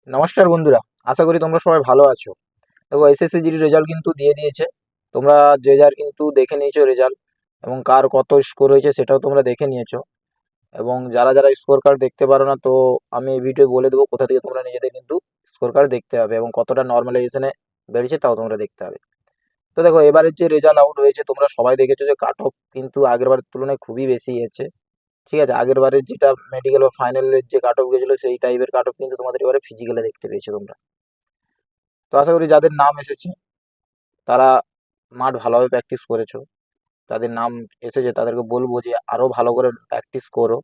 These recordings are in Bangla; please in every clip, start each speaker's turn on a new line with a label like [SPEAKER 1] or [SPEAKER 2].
[SPEAKER 1] নমস্কার বন্ধুরা, আশা করি তোমরা সবাই ভালো আছো। দেখো, এসএসসি জিডি রেজাল্ট কিন্তু দিয়ে দিয়েছে। তোমরা যে যার কিন্তু দেখে নিয়েছো রেজাল্ট, এবং কার কত স্কোর হয়েছে সেটাও তোমরা দেখে নিয়েছো। এবং যারা যারা স্কোর কার্ড দেখতে পারো না, তো আমি এই ভিডিও বলে দেবো কোথা থেকে তোমরা নিজেদের কিন্তু স্কোর কার্ড দেখতে হবে, এবং কতটা নর্মালাইজেশনে বেরিয়েছে তাও তোমরা দেখতে হবে। তো দেখো, এবারের যে রেজাল্ট আউট হয়েছে তোমরা সবাই দেখেছো যে কাট অফ কিন্তু আগের বারের তুলনায় খুবই বেশি হয়েছে। ঠিক আছে, আগের বারের যেটা মেডিকেল বা ফাইনালের যে কাট অফ গেছিলো সেই টাইপের কাট অফ কিন্তু তোমাদের এবারে ফিজিক্যালে দেখতে পেয়েছো তোমরা। তো আশা করি যাদের নাম এসেছে তারা মাঠ ভালোভাবে প্র্যাকটিস করেছো। যাদের নাম এসেছে তাদেরকে বলবো যে আরো ভালো করে প্র্যাকটিস করো,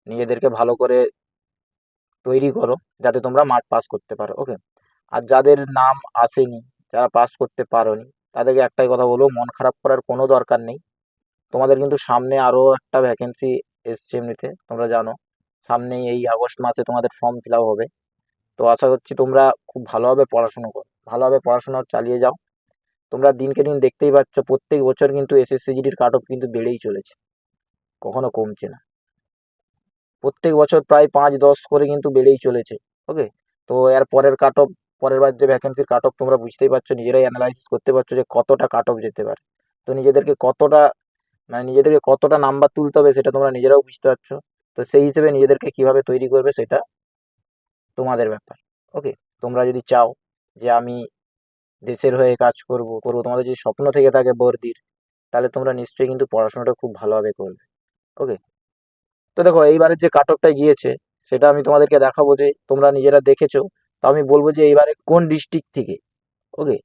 [SPEAKER 1] নিজেদেরকে ভালো করে তৈরি করো, যাতে তোমরা মাঠ পাস করতে পারো। ওকে। আর যাদের নাম আসেনি, যারা পাস করতে পারোনি, তাদেরকে একটাই কথা বলবো, মন খারাপ করার কোনো দরকার নেই। তোমাদের কিন্তু সামনে আরো একটা ভ্যাকেন্সি এসছে এমনিতে, তোমরা জানো। সামনেই এই আগস্ট মাসে তোমাদের ফর্ম ফিল আপ হবে। তো আশা করছি তোমরা খুব ভালোভাবে পড়াশুনো করো, ভালোভাবে পড়াশোনা চালিয়ে যাও। তোমরা দিনকে দিন দেখতেই পাচ্ছ, প্রত্যেক বছর কিন্তু এসএসসি জিডির কাট অফ কিন্তু বেড়েই চলেছে, কখনো কমছে না। প্রত্যেক বছর প্রায় 5-10 করে কিন্তু বেড়েই চলেছে। ওকে। তো এর পরের কাট অফ, পরের বার যে ভ্যাকেন্সির কাট অফ তোমরা বুঝতেই পারছো, নিজেরাই অ্যানালাইসিস করতে পারছো যে কতটা কাট অফ যেতে পারে। তো নিজেদেরকে কতটা নাম্বার তুলতে হবে সেটা তোমরা নিজেরাও বুঝতে পারছো। তো সেই হিসেবে নিজেদেরকে কিভাবে তৈরি করবে সেটা তোমাদের ব্যাপার। ওকে। তোমরা যদি চাও যে আমি দেশের হয়ে কাজ করব করবো, তোমাদের যদি স্বপ্ন থেকে থাকে বর্দির, তাহলে তোমরা নিশ্চয়ই কিন্তু পড়াশোনাটা খুব ভালোভাবে করবে। ওকে। তো দেখো, এইবারের যে কাট অফটা গিয়েছে সেটা আমি তোমাদেরকে দেখাবো, যে তোমরা নিজেরা দেখেছো। তো আমি বলবো যে এইবারে কোন ডিস্ট্রিক্ট থেকে, ওকে,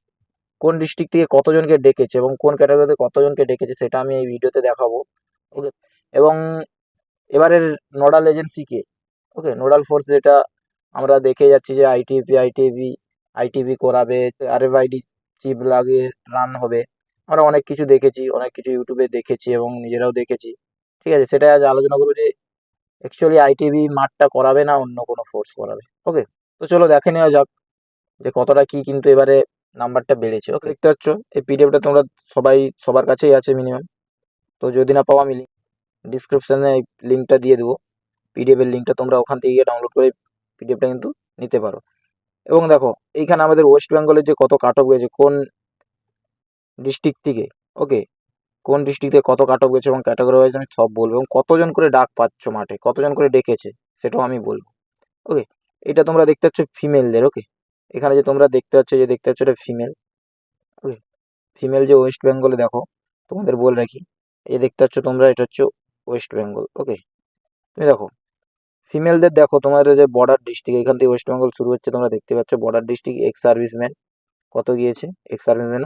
[SPEAKER 1] কোন ডিস্ট্রিক্ট থেকে কতজনকে ডেকেছে এবং কোন ক্যাটাগরিতে কতজনকে ডেকেছে সেটা আমি এই ভিডিওতে দেখাবো। ওকে। এবং এবারের নোডাল এজেন্সি কে, ওকে, নোডাল ফোর্স যেটা আমরা দেখে যাচ্ছি যে আইটিবি করাবে, আরএফআইডি চিপ লাগিয়ে রান হবে। আমরা অনেক কিছু দেখেছি, অনেক কিছু ইউটিউবে দেখেছি এবং নিজেরাও দেখেছি। ঠিক আছে, সেটা আজ আলোচনা করবো যে অ্যাকচুয়ালি আইটিবি মাঠটা করাবে না অন্য কোনো ফোর্স করাবে। ওকে। তো চলো দেখে নেওয়া যাক যে কতটা কি কিন্তু এবারে নাম্বারটা বেড়েছে। ওকে, দেখতে পাচ্ছ এই পিডিএফটা তোমরা সবাই, সবার কাছেই আছে মিনিমাম। তো যদি না পাও আমি ডিসক্রিপশনে লিঙ্কটা দিয়ে দেবো, পিডিএফ এর লিঙ্কটা তোমরা ওখান থেকে গিয়ে ডাউনলোড করে পিডিএফটা কিন্তু নিতে পারো। এবং দেখো, এইখানে আমাদের ওয়েস্ট বেঙ্গলের যে কত কাট অফ গেছে কোন ডিস্ট্রিক্ট থেকে, ওকে, কোন ডিস্ট্রিক্টে কত কাট অফ গেছে এবং ক্যাটাগরি ওয়াইজ আমি সব বলবো, এবং কতজন করে ডাক পাচ্ছ মাঠে, কতজন করে ডেকেছে সেটাও আমি বলবো। ওকে। এটা তোমরা দেখতে পাচ্ছ ফিমেলদের। ওকে। এখানে যে তোমরা দেখতে পাচ্ছ এটা ফিমেল। ওকে। ফিমেল যে ওয়েস্ট বেঙ্গলে, দেখো তোমাদের বলে রাখি, এই দেখতে পাচ্ছ তোমরা, এটা হচ্ছে ওয়েস্ট বেঙ্গল। ওকে। তুমি দেখো ফিমেলদের, দেখো তোমার যে বর্ডার ডিস্ট্রিক্ট, এখান থেকে ওয়েস্ট বেঙ্গল শুরু হচ্ছে, তোমরা দেখতে পাচ্ছ বর্ডার ডিস্ট্রিক্ট এক্স সার্ভিসম্যান কত গিয়েছে। এক্স সার্ভিসম্যান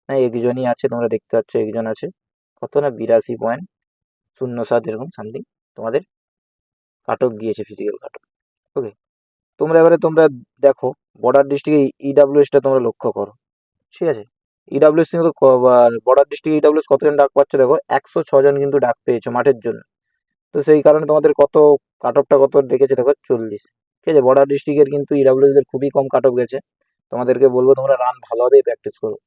[SPEAKER 1] না, একজনই আছে, তোমরা দেখতে পাচ্ছ একজন আছে। কত না, 82.07 এরকম সামথিং তোমাদের কাট অফ গিয়েছে, ফিজিক্যাল কাট অফ। ওকে। তোমরা দেখো বর্ডার ডিস্ট্রিক্টে ইডাব্লিউএসটা তোমরা লক্ষ্য করো। ঠিক আছে, ইডাব্লিউএস কিন্তু বর্ডার ডিস্ট্রিক্ট ইডাব্লিউএস কতজন ডাক পাচ্ছে, দেখো 106 জন কিন্তু ডাক পেয়েছে মাঠের জন্য। তো সেই কারণে তোমাদের কত কাট অফটা কত ডেকেছে, দেখো 40। ঠিক আছে, বর্ডার ডিস্ট্রিক্টের কিন্তু ইডাব্লিউএস দের খুবই কম কাট অফ গেছে। তোমাদেরকে বলবো তোমরা রান ভালোভাবে প্র্যাকটিস করো,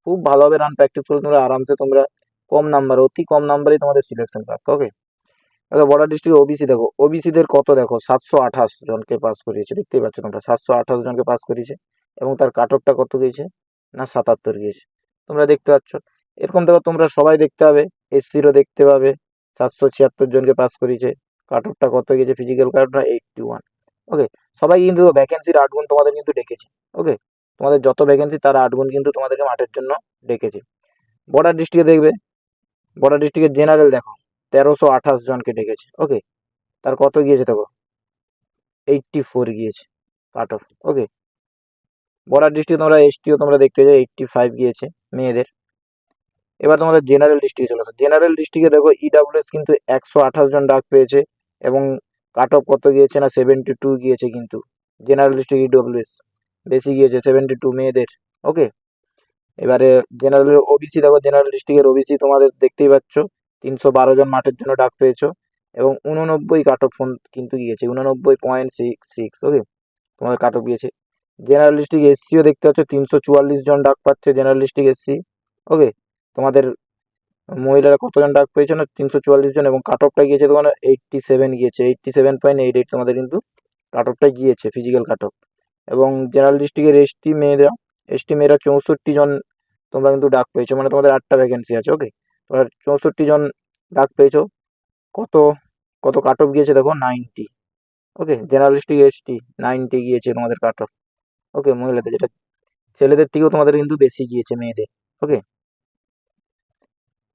[SPEAKER 1] খুব ভালোভাবে রান প্র্যাকটিস করো, তোমরা আরামসে তোমরা কম নাম্বার, অতি কম নাম্বারেই তোমাদের সিলেকশন পাবে। ওকে। দেখো বর্ডার ডিস্ট্রিক্ট ওবিসি, দেখো ওবিসি দের কত, দেখো 728 জনকে পাস করিয়েছে, দেখতেই পাচ্ছ তোমরা 728 জনকে পাস করিয়েছে। এবং তার কাট অফটা কত গিয়েছে না, 77 গিয়েছে, তোমরা দেখতে পাচ্ছ। এরকম দেখো তোমরা সবাই দেখতে পাবে, এসসিরও দেখতে পাবে 776 জনকে পাস করিয়েছে, কাট অফটা কত গিয়েছে, ফিজিক্যাল কাট অফটা 81। ওকে। সবাই কিন্তু ভ্যাকেন্সির 8 গুণ তোমাদের কিন্তু ডেকেছে। ওকে। তোমাদের যত ভ্যাকেন্সি তার 8 গুণ কিন্তু তোমাদেরকে মাঠের জন্য ডেকেছে। বর্ডার ডিস্ট্রিক্টে দেখবে, বর্ডার ডিস্ট্রিক্টের জেনারেল দেখো 1328 জনকে ডেকেছে। ওকে। তার কত গিয়েছে দেখো, 84 গিয়েছে কাট অফ। ওকে। বর্ডার ডিস্ট্রিক্ট তোমরা এসটিও তোমরা দেখতে যাও 85 গিয়েছে মেয়েদের। এবার তোমাদের জেনারেল ডিস্ট্রিক্টে চলে আসো, জেনারেল ডিস্ট্রিক্টে দেখো ইডাব্লিউএস কিন্তু 128 জন ডাক পেয়েছে, এবং কাট অফ কত গিয়েছে না, 72 গিয়েছে কিন্তু। জেনারেল ডিস্ট্রিক্ট ইডাব্লিউএস বেশি গিয়েছে, 72 মেয়েদের। ওকে। এবারে জেনারেল ওবিসি দেখো, জেনারেল ডিস্ট্রিক্টের ওবিসি তোমাদের দেখতেই পাচ্ছ 312 জন মাঠের জন্য ডাক পেয়েছো, এবং 89 কাট অফ কিন্তু গিয়েছে, 89.66। ওকে। তোমাদের কাট অফ গিয়েছে। জেনারেল ডিস্ট্রিক্ট এসসিও দেখতে পাচ্ছ 344 জন ডাক পাচ্ছে, জেনারেল ডিস্ট্রিক্ট এসসি। ওকে। তোমাদের মহিলারা কতজন ডাক পেয়েছে না, 344 জন, এবং কাট অফটা গিয়েছে তোমার 87 গিয়েছে, 87.88 তোমাদের কিন্তু কাট অফটা গিয়েছে, ফিজিক্যাল কাট অফ। এবং জেনারেল ডিস্ট্রিক্টের এসটি মেয়েরা 64 জন তোমরা কিন্তু ডাক পেয়েছো, মানে তোমাদের 8টা ভ্যাকেন্সি আছে। ওকে, তোমরা 64 জন ডাক পেয়েছো। কত কত কাট অফ গিয়েছে দেখো, 90। ওকে, জেনারেল ডিস্ট্রিক্ট এসটি 90 গিয়েছে তোমাদের কাট অফ। ওকে, মহিলাদের, যেটা ছেলেদের থেকেও তোমাদের কিন্তু বেশি গিয়েছে মেয়েদের। ওকে,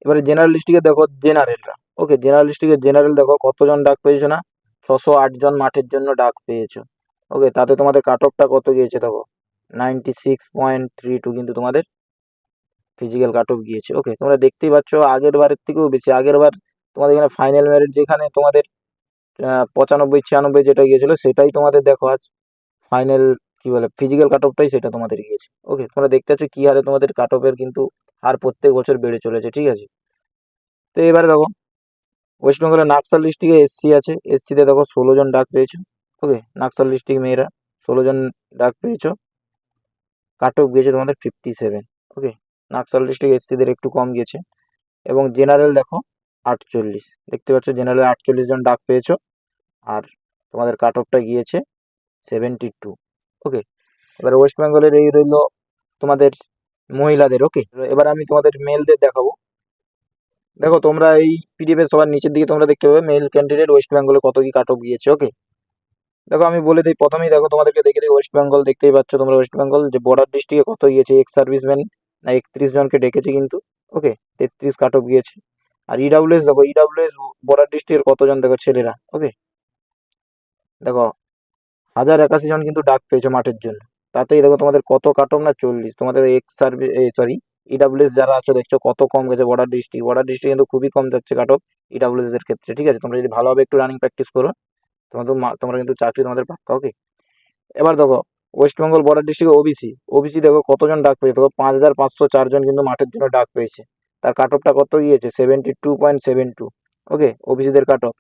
[SPEAKER 1] এবারে জেনারেল ডিস্ট্রিক্টে দেখো জেনারেলরা। ওকে, জেনারেল ডিস্ট্রিক্টে জেনারেল দেখো কতজন ডাক পেয়েছো না, 608 জন মাঠের জন্য ডাক পেয়েছো। ওকে, তাতে তোমাদের কাট অফটা কত গিয়েছে দেখো, 96.32 কিন্তু তোমাদের ফিজিক্যাল কাট অফ গিয়েছে। ওকে, তোমরা দেখতেই পাচ্ছ আগের বারের থেকেও বেশি। আগের বার তোমাদের এখানে ফাইনাল মেরিট যেখানে তোমাদের 95 96 যেটা গিয়েছিল, সেটাই তোমাদের দেখো আজ ফাইনাল কি বলে ফিজিক্যাল কাট অফটাই সেটা তোমাদের গিয়েছে। ওকে, তোমরা দেখতে পাচ্ছ কি হারে তোমাদের কাট অফের কিন্তু হার প্রত্যেক বছর বেড়ে চলেছে। ঠিক আছে, তো এবারে দেখো ওয়েস্ট বেঙ্গলের নাকসাল ডিস্ট্রিক্টে এসসি আছে। এসসিতে দেখো 16 জন ডাক পেয়েছো। ওকে, নাকসাল ডিস্ট্রিক্ট মেয়েরা 16 জন ডাক পেয়েছো। কাট অফ গিয়েছে তোমাদের 57। ওকে, নাকসাল ডিস্ট্রিক্ট এসসিদের একটু কম গিয়েছে। এবং জেনারেল দেখো 48, দেখতে পাচ্ছ জেনারেল 48 জন ডাক পেয়েছো। আর তোমাদের কাট অফটা গিয়েছে 72। ওকে, এবার ওয়েস্ট বেঙ্গলের এই রইলো তোমাদের মহিলাদের। ওকে, এবার আমি তোমাদের মেলদের দেখাবো। দেখো তোমরা এই পিডিএফ এর সবার নিচের দিকে তোমরা দেখতে পাবে মেল ক্যান্ডিডেট ওয়েস্ট বেঙ্গলে কত কি কাট অফ গিয়েছে। ওকে, দেখো আমি বলে দিই, প্রথমেই দেখো তোমাদেরকে দেখে দিই ওয়েস্ট বেঙ্গল। দেখতেই পাচ্ছ তোমরা ওয়েস্ট বেঙ্গল যে বর্ডার ডিস্ট্রিক্টে কত গিয়েছে, এক্স সার্ভিসম্যান না 31 জনকে ডেকেছে কিন্তু। ওকে, 33 কাট অফ গিয়েছে। আর ইডাব্লিউএস দেখো, ইডাব্লিউএস বর্ডার ডিস্ট্রিক্টের কতজন দেখো ছেলেরা। ওকে, দেখো 1081 জন কিন্তু ডাক পেয়েছে মাঠের জন্য। তাতেই দেখো তোমাদের কত কাট অফ না 40। তোমাদের এক্স সার্ভিস সরি ইডাব্লিউএস যারা আছো দেখছো কত কম গেছে বর্ডার ডিস্ট্রিক্ট কিন্তু খুবই কম যাচ্ছে কাট অফ ইডাব্লিউএস এর ক্ষেত্রে। ঠিক আছে, তোমরা যদি ভালোভাবে একটু রানিং প্র্যাকটিস করো তোমরা কিন্তু চাকরি তোমাদের পাক্কা। ওকে, এবার দেখো ওয়েস্ট বেঙ্গল বর্ডার ডিস্ট্রিক্টে ওবিসি দেখো কতজন ডাক পেয়েছে দেখো, 5504 জন কিন্তু মাঠের জন্য ডাক পেয়েছে। তার কাট অফটা কত গিয়েছে, 72.72। ওকে, ওবিসিদের কাট অফ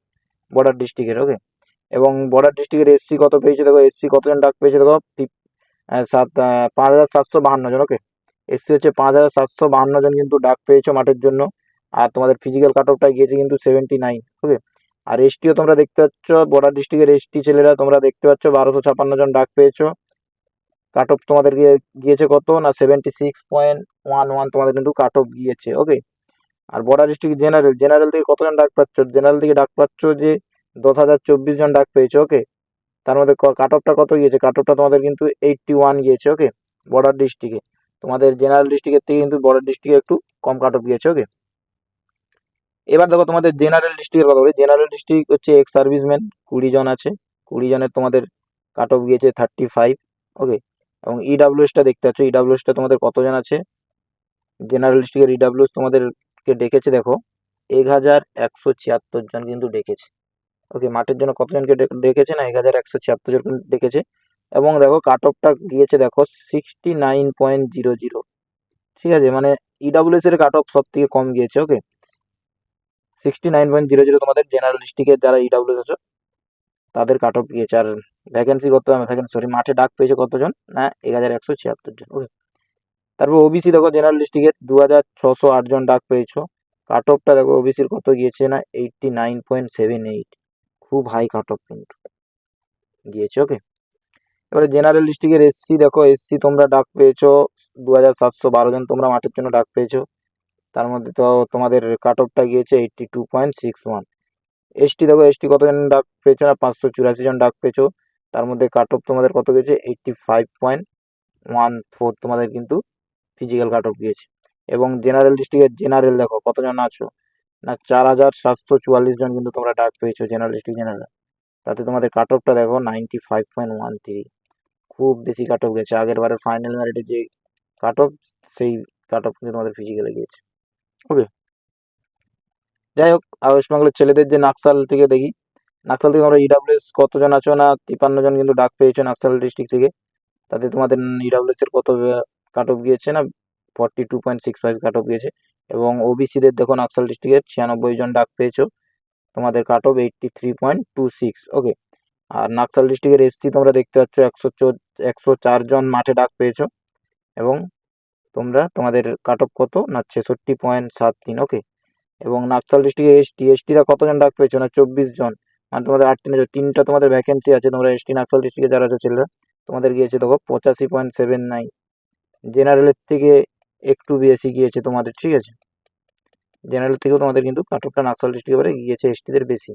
[SPEAKER 1] বর্ডার ডিস্ট্রিক্টের। ওকে, এবং বর্ডার ডিস্ট্রিক্টের এসসি কত পেয়েছে দেখো, এসসি কতজন ডাক পেয়েছে দেখো, 5752 জন। ওকে, এসসি হচ্ছে 5752 জন কিন্তু ডাক পেয়েছো মাঠের জন্য। আর তোমাদের ফিজিক্যাল কাট অফটা গিয়েছে কিন্তু 79। ওকে, আর এসটিও তোমরা দেখতে পাচ্ছ বর্ডার ডিস্ট্রিক্টের এসটি ছেলেরা তোমরা দেখতে পাচ্ছ 1256 জন ডাক পেয়েছো। কাট অফ তোমাদের গিয়েছে কত না 76.11 তোমাদের কিন্তু কাট অফ গিয়েছে। ওকে, আর বর্ডার ডিস্ট্রিক্ট জেনারেল থেকে কতজন ডাক পাচ্ছ, জেনারেল থেকে ডাক পাচ্ছ যে 10,024 জন ডাক পেয়েছো। ওকে, তার মধ্যে কাট অফটা কত গিয়েছে, কাট অফটা তোমাদের কিন্তু 81 গিয়েছে। ওকে, বর্ডার ডিস্ট্রিক্টে তোমাদের জেনারেল ডিস্ট্রিক্টের থেকে কিন্তু বর্ডার ডিস্ট্রিক্টে একটু কম কাট অফ গিয়েছে। ওকে, এবার দেখো তোমাদের জেনারেল ডিস্ট্রিক্টের কথা বলি। জেনারেল ডিস্ট্রিক্ট হচ্ছে এক্স সার্ভিসম্যান 20 জন আছে। 20 জনের তোমাদের কাট অফ গিয়েছে 35। ওকে, এবং ইডাব্লিউএসটা দেখতে পাচ্ছ, ইডাব্লিউএসটা তোমাদের কতজন আছে, জেনারেল ডিস্ট্রিক্টের ইডাব্লিউএস তোমাদেরকে ডেকেছে দেখো 1176 জন কিন্তু ডেকেছে। ওকে, মাঠের জন্য কতজনকে ডেকেছে না 1176 জন ডেকেছে। এবং দেখো কাট অফটা গিয়েছে দেখো 69.00। ঠিক আছে, মানে ইডাব্লিউএস এর কাট অফ সব থেকে কম গিয়েছে। ওকে, 69.00 তোমাদের জেনারেল ডিস্ট্রিক্টের যারা ইডাব্লিউএস আছে তাদের কাট অফ গিয়েছে। আর ভ্যাকেন্সি কত, ভ্যাকেন্সি সরি মাঠে ডাক পেয়েছে কতজন না 1176 জন। ওকে, তারপর ওবিসি দেখো জেনারেল ডিস্ট্রিক্টের 2608 জন ডাক পেয়েছো। কাট অফটা দেখো ওবিসির কত গিয়েছে না 89.78। খুব হাই কাট অফ কিন্তু গিয়েছে। ওকে, এবারে জেনারেল ডিস্ট্রিক্টের এসসি দেখো, এসসি তোমরা ডাক পেয়েছো 2712 জন তোমরা মাঠের জন্য ডাক পেয়েছো। তার মধ্যে তো তোমাদের কাট অফটা গিয়েছে 82.61। এসটি দেখো, এসটি কতজন ডাক পেয়েছো না 584 জন ডাক পেয়েছো। তার মধ্যে কাট অফ তোমাদের কত গেছে 85.14 তোমাদের কিন্তু ফিজিক্যাল কাট অফ গিয়েছে। এবং জেনারেল ডিস্ট্রিক্টের জেনারেল দেখো কতজন আছো না 4744 জন কিন্তু তোমরা ডাক পেয়েছো জেনারেল ডিস্ট্রিক্ট জেনারেল। তাতে তোমাদের কাট অফটা দেখো 95.13। খুব বেশি কাট অফ গেছে। আগের বারের ফাইনাল মেরিটে যে কাট অফ, সেই কাট অফ কিন্তু তোমাদের ফিজিক্যালে গিয়েছে। ওকে, যাই হোক, আর ওয়েস্ট বেঙ্গলের ছেলেদের যে নাকসাল থেকে দেখি, নাকসাল থেকে তোমরা ইডাব্লিউএস কতজন আছো না 53 জন কিন্তু ডাক পেয়েছো নাকসাল ডিস্ট্রিক্ট থেকে। তাতে তোমাদের ইডাব্লিউএস এর কত কাট অফ গিয়েছে না 42.65 কাট অফ গিয়েছে। এবং ওবিসিদের দেখো নাকসাল ডিস্ট্রিক্টের 96 জন ডাক পেয়েছো, তোমাদের কাট অফ 83.26। ওকে, আর নাকসাল ডিস্ট্রিক্টের এসসি তোমরা দেখতে পাচ্ছ 104 জন মাঠে ডাক পেয়েছো। এবং তোমাদের কাট অফ কত না 66.73। ওকে, এবং নাকসাল ডিস্ট্রিক্টে এসটিরা কতজন ডাক পেয়েছো না 24 জন। মানে তোমাদের 8 তিনটা তোমাদের ভ্যাকেন্সি আছে, তোমরা এসটি নাকসাল ডিস্ট্রিক্টে যারা আছে ছেলেরা তোমাদের গিয়েছে দেখো 85.79। জেনারেলের থেকে একটু বেশি গিয়েছে তোমাদের, ঠিক আছে। জেনারেল থেকেও তোমাদের কিন্তু কাট অফটা নাকশাল ডিস্ট্রিক্ট এবারে গিয়েছে এসটিদের বেশি।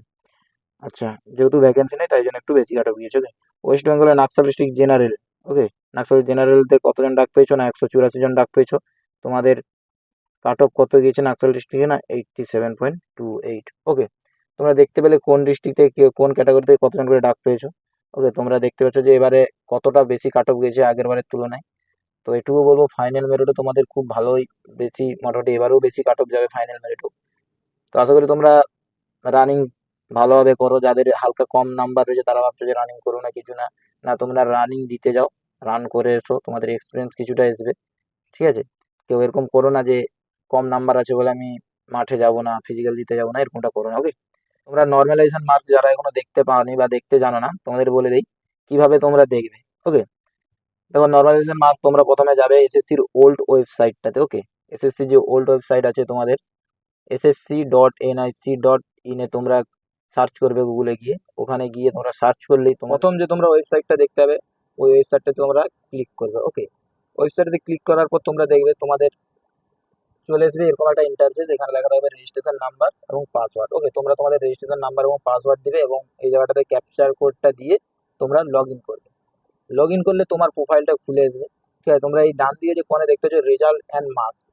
[SPEAKER 1] আচ্ছা, যেহেতু ভ্যাকেন্সি নেই তাই জন্য একটু বেশি কাট অফ গিয়েছে। ওকে, ওয়েস্ট বেঙ্গলের নাকশাল ডিস্ট্রিক্ট জেনারেল। ওকে, নাকশাল জেনারেলতে কতজন ডাক পেয়েছো? না 184 জন ডাক পেয়েছো। তোমাদের কাট অফ কত গিয়েছে নাকশাল ডিস্ট্রিক্টে? না 87.28। ওকে, তোমরা দেখতে পেলে কোন ডিস্ট্রিক্টে কোন ক্যাটাগরিতে কতজন করে ডাক পেয়েছো। ওকে, তোমরা দেখতে পাচ্ছ যে এবারে কতটা বেশি কাট অফ গিয়েছে আগের বারের তুলনায়। তো এটুকু বলবো ফাইনাল মেরিটে তোমাদের খুব ভালোই বেশি, মোটামুটি এবারেও বেশি কাট অফ যাবে ফাইনাল মেরিটও। তো আশা করি তোমরা রানিং ভালোভাবে করো। যাদের হালকা কম নাম্বার রয়েছে তারা ভাবছো যে রানিং করো না, কিছু না, না তোমরা রানিং দিতে যাও, রান করে এসো, তোমাদের এক্সপিরিয়েন্স কিছুটা আসবে, ঠিক আছে। কেউ এরকম করো না যে কম নাম্বার আছে বলে আমি মাঠে যাব না, ফিজিক্যাল দিতে যাবো না, এরকমটা করো না। ওকে, তোমরা নর্মালাইজেশন মার্ক যারা এখনো দেখতে পাওনি বা দেখতে জানো না, তোমাদের বলে দেই কিভাবে তোমরা দেখবে। ওকে, দেখো নর্মালাইজেশন মার্ক তোমরা প্রথমে যাবে এসএসসির ওল্ড ওয়েবসাইটটাতে। ওকে, এসএসসি যে ওল্ড ওয়েবসাইট আছে তোমাদের, ssc.nic.in এ তোমরা সার্চ করবে গুগলে গিয়ে। ওখানে গিয়ে তোমরা সার্চ করলেই প্রথম যে তোমরা ওয়েবসাইটটা দেখতে হবে ওই ওয়েবসাইটটাতে তোমরা ক্লিক করবে। ওকে, ওয়েবসাইটে ক্লিক করার পর তোমরা দেখবে তোমাদের চলে আসবে এরকম একটা ইন্টারফেস। এখানে লেখা থাকবে রেজিস্ট্রেশন নাম্বার এবং পাসওয়ার্ড। ওকে, তোমরা তোমাদের রেজিস্ট্রেশন নাম্বার এবং পাসওয়ার্ড দিবে এবং এই জায়গাটাতে ক্যাপচার কোডটা দিয়ে তোমরা লগ ইন করবে। লগ ইন করলে তোমার প্রোফাইলটা খুলে আসবে, ঠিক আছে। তোমরা এই ডান দিকে যে কোণে দেখতে পাচ্ছ রেজাল্ট অ্যান্ড মার্কস,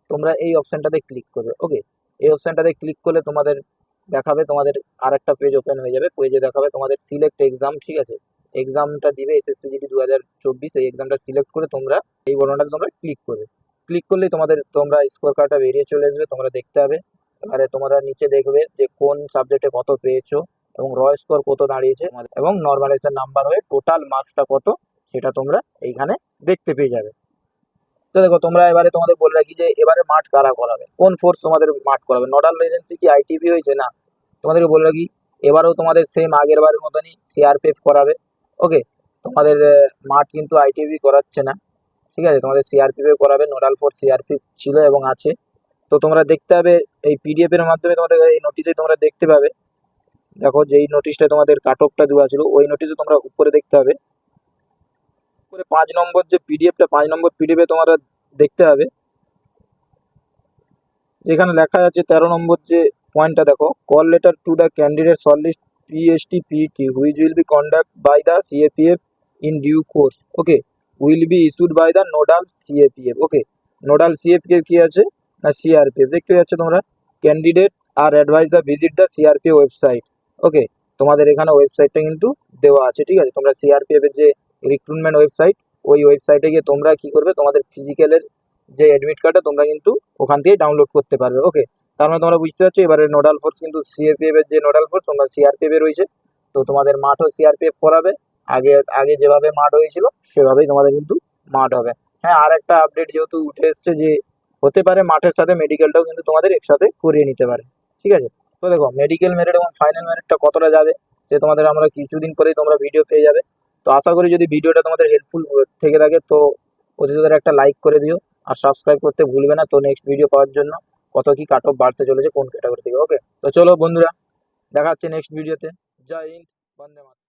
[SPEAKER 1] তোমরা এই অপশনটাতে ক্লিক করবে। ওকে, এই অপশনটাতে ক্লিক করলে তোমাদের দেখাবে, তোমাদের আর একটা পেজ ওপেন হয়ে যাবে। পেজে দেখাবে তোমাদের সিলেক্ট এক্সাম, ঠিক আছে। এক্সামটা দিবে এসএসসি জিডি 2024, এই এক্সামটা সিলেক্ট করে তোমরা এই বর্ণনাটা তোমরা ক্লিক করবে। ক্লিক করলেই তোমরা স্কোর কার্ডটা বেরিয়ে চলে আসবে, তোমরা দেখতে হবে। এবারে তোমরা নিচে দেখবে যে কোন সাবজেক্টে কত পেয়েছো এবং র স্কোর কত দাঁড়িয়েছে এবং নর্মালাইজেশন নাম্বার হয়ে টোটাল মার্কসটা কত সেটা তোমরা এইখানে দেখতে পেয়ে যাবে। তো দেখো তোমরা এবারে তোমাদের বলে রাখি যে এবারে মাঠ কারা করাবে, কোন ফোর্স তোমাদের মাঠ করাবে। নোডাল এজেন্সি কি আইটিবি হয়েছে? না, তোমাদেরকে বলে রাখি এবারেও তোমাদের সেম আগের বারের মতনই সিআরপিএফ করাবে। ওকে, তোমাদের মাঠ কিন্তু আইটিবি করাচ্ছে না, ঠিক আছে। তোমাদের সিআরপিএফ করাবে, নোডাল ফোর্স সিআরপিএফ ছিল এবং আছে। তো তোমরা দেখতে হবে এই পিডিএফ এর মাধ্যমে, তোমাদের এই নোটিশে তোমরা দেখতে পাবে। দেখো যেই নোটিশটা তোমাদের কাট অফটা দেওয়া ছিল ওই নোটিশে তোমরা উপরে দেখতে হবে, উপরে 5 নম্বর যে পিডিএফটা, 5 নম্বর পিডিএফে তোমরা দেখতে হবে যেখানে লেখা আছে 13 নম্বর যে পয়েন্টটা দেখো, call letter to the candidate shortlist PST PET which will be conduct by the CAPF in due course. Okay, will be issued by the nodal CAPF. Okay, nodal CAPF কি আছে? না সিআরপিএফ। দেখতে পাচ্ছ তোমরা, candidate are advise the visit the CRPF website. Okay, তোমাদের এখানে ওয়েবসাইটটা কিন্তু দেওয়া আছে, ঠিক আছে। তোমরা সিআরপিএফ এর যে রিক্রুটমেন্ট ওয়েবসাইট, ওই ওয়েবসাইটে গিয়ে তোমরা কি করবে, তোমাদের ফিজিক্যালের যে অ্যাডমিট কার্ডটা তোমরা কিন্তু ওখান থেকে ডাউনলোড করতে পারবে। ওকে, তার মানে তোমরা বুঝতে পারছো এবারে নোডাল ফোর্স কিন্তু সিএপিএফ এর যে নোডাল ফোর্স তোমরা সিআরপিএফ এ রয়েছে। তো তোমাদের মাঠও সিআরপিএফ করাবে, আগে আগে যেভাবে মাঠ হয়েছিল সেভাবেই তোমাদের কিন্তু মাঠ হবে। হ্যাঁ, আর একটা আপডেট যেহেতু উঠে এসছে যে হতে পারে মাঠের সাথে মেডিকেলটাও কিন্তু তোমাদের একসাথে করিয়ে নিতে পারে, ঠিক আছে। তো দেখো মেডিকেল মেরিট এবং ফাইনাল মেরিটটা কতটা যাবে সে তোমাদের আমরা কিছুদিন পরেই তোমরা ভিডিও পেয়ে যাবে। তো আশা করি যদি ভিডিওটা তোমাদের হেল্পফুল থেকে থাকে তো অতি তাড়াতাড়ি একটা লাইক করে দিও আর সাবস্ক্রাইব করতে ভুলবে না, তো নেক্সট ভিডিও পাওয়ার জন্য কত কি কাট অফ বাড়তে চলেছে কোন ক্যাটাগরি থেকে। ওকে, তো চলো বন্ধুরা, দেখা হচ্ছে নেক্সট ভিডিওতে। জয় হিন্দ, বন্দে মাতরম।